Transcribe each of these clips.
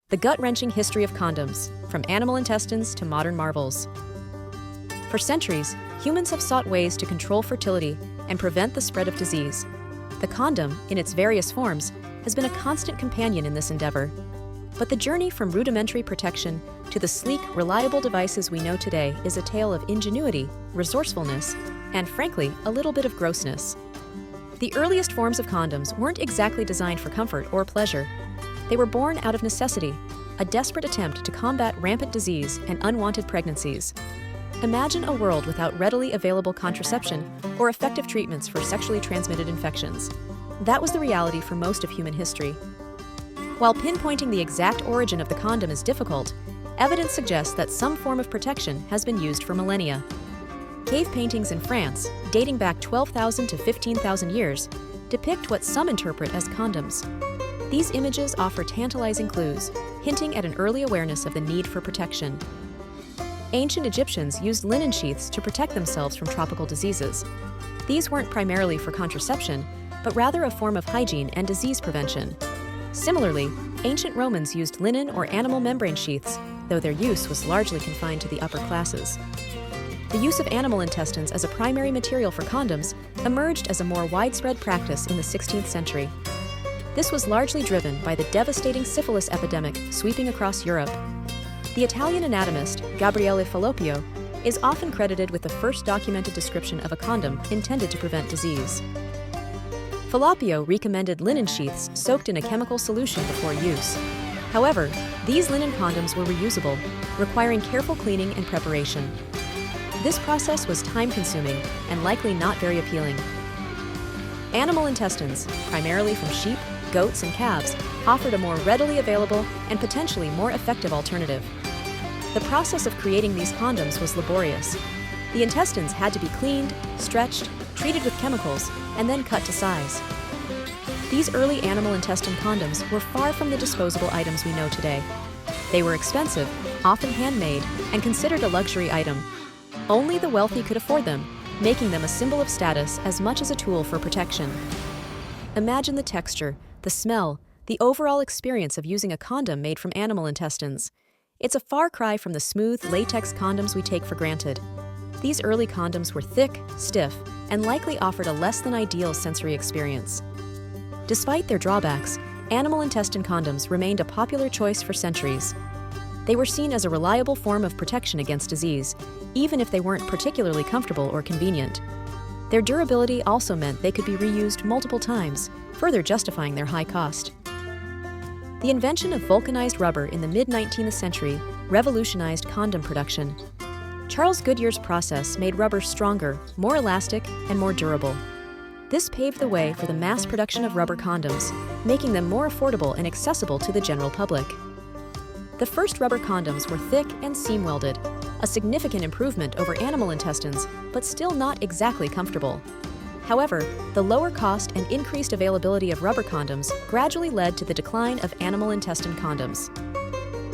The gut-wrenching history of condoms, from animal intestines to modern marvels. For centuries, humans have sought ways to control fertility and prevent the spread of disease. The condom, in its various forms, has been a constant companion in this endeavor. But the journey from rudimentary protection to the sleek, reliable devices we know today is a tale of ingenuity, resourcefulness, and frankly, a little bit of grossness. The earliest forms of condoms weren't exactly designed for comfort or pleasure. They were born out of necessity, a desperate attempt to combat rampant disease and unwanted pregnancies. Imagine a world without readily available contraception or effective treatments for sexually transmitted infections. That was the reality for most of human history. While pinpointing the exact origin of the condom is difficult, evidence suggests that some form of protection has been used for millennia. Cave paintings in France, dating back 12,000 to 15,000 years, depict what some interpret as condoms. These images offer tantalizing clues, hinting at an early awareness of the need for protection. Ancient Egyptians used linen sheaths to protect themselves from tropical diseases. These weren't primarily for contraception, but rather a form of hygiene and disease prevention. Similarly, ancient Romans used linen or animal membrane sheaths, though their use was largely confined to the upper classes. The use of animal intestines as a primary material for condoms emerged as a more widespread practice in the 16th century. This was largely driven by the devastating syphilis epidemic sweeping across Europe. The Italian anatomist, Gabriele Falloppio, is often credited with the first documented description of a condom intended to prevent disease. Falloppio recommended linen sheaths soaked in a chemical solution before use. However, these linen condoms were reusable, requiring careful cleaning and preparation. This process was time-consuming and likely not very appealing. Animal intestines, primarily from sheep, goats, and calves, offered a more readily available and potentially more effective alternative. The process of creating these condoms was laborious. The intestines had to be cleaned, stretched, treated with chemicals, and then cut to size. These early animal intestine condoms were far from the disposable items we know today. They were expensive, often handmade, and considered a luxury item. Only the wealthy could afford them, making them a symbol of status as much as a tool for protection. Imagine the texture, the smell, the overall experience of using a condom made from animal intestines. It's a far cry from the smooth, latex condoms we take for granted. These early condoms were thick, stiff, and likely offered a less than ideal sensory experience. Despite their drawbacks, animal intestine condoms remained a popular choice for centuries. They were seen as a reliable form of protection against disease, even if they weren't particularly comfortable or convenient. Their durability also meant they could be reused multiple times, further justifying their high cost. The invention of vulcanized rubber in the mid-19th century revolutionized condom production. Charles Goodyear's process made rubber stronger, more elastic, and more durable. This paved the way for the mass production of rubber condoms, making them more affordable and accessible to the general public. The first rubber condoms were thick and seam-welded, a significant improvement over animal intestines, but still not exactly comfortable. However, the lower cost and increased availability of rubber condoms gradually led to the decline of animal intestine condoms.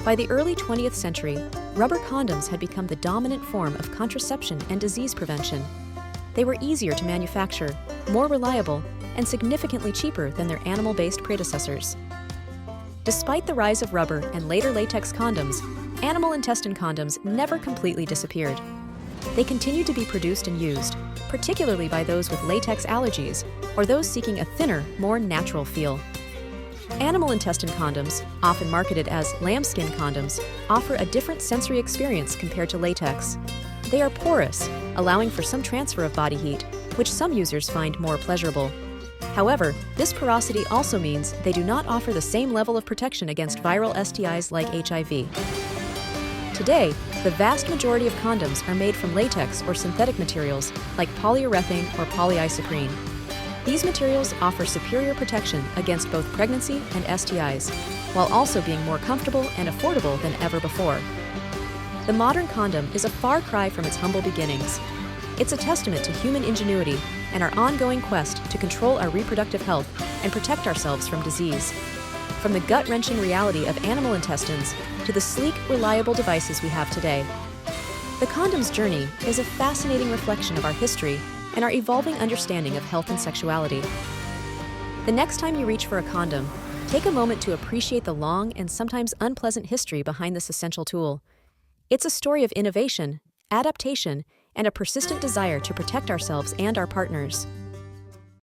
By the early 20th century, rubber condoms had become the dominant form of contraception and disease prevention. They were easier to manufacture, more reliable, and significantly cheaper than their animal-based predecessors. Despite the rise of rubber and later latex condoms, animal intestine condoms never completely disappeared. They continued to be produced and used, particularly by those with latex allergies or those seeking a thinner, more natural feel. Animal intestine condoms, often marketed as lambskin condoms, offer a different sensory experience compared to latex. They are porous, allowing for some transfer of body heat, which some users find more pleasurable. However, this porosity also means they do not offer the same level of protection against viral STIs like HIV. Today, the vast majority of condoms are made from latex or synthetic materials like polyurethane or polyisoprene. These materials offer superior protection against both pregnancy and STIs, while also being more comfortable and affordable than ever before. The modern condom is a far cry from its humble beginnings. It's a testament to human ingenuity and our ongoing quest to control our reproductive health and protect ourselves from disease. From the gut-wrenching reality of animal intestines to the sleek, reliable devices we have today, the condom's journey is a fascinating reflection of our history and our evolving understanding of health and sexuality. The next time you reach for a condom, Take a moment to appreciate the long and sometimes unpleasant history behind this essential tool. It's a story of innovation, adaptation, and a persistent desire to protect ourselves and our partners.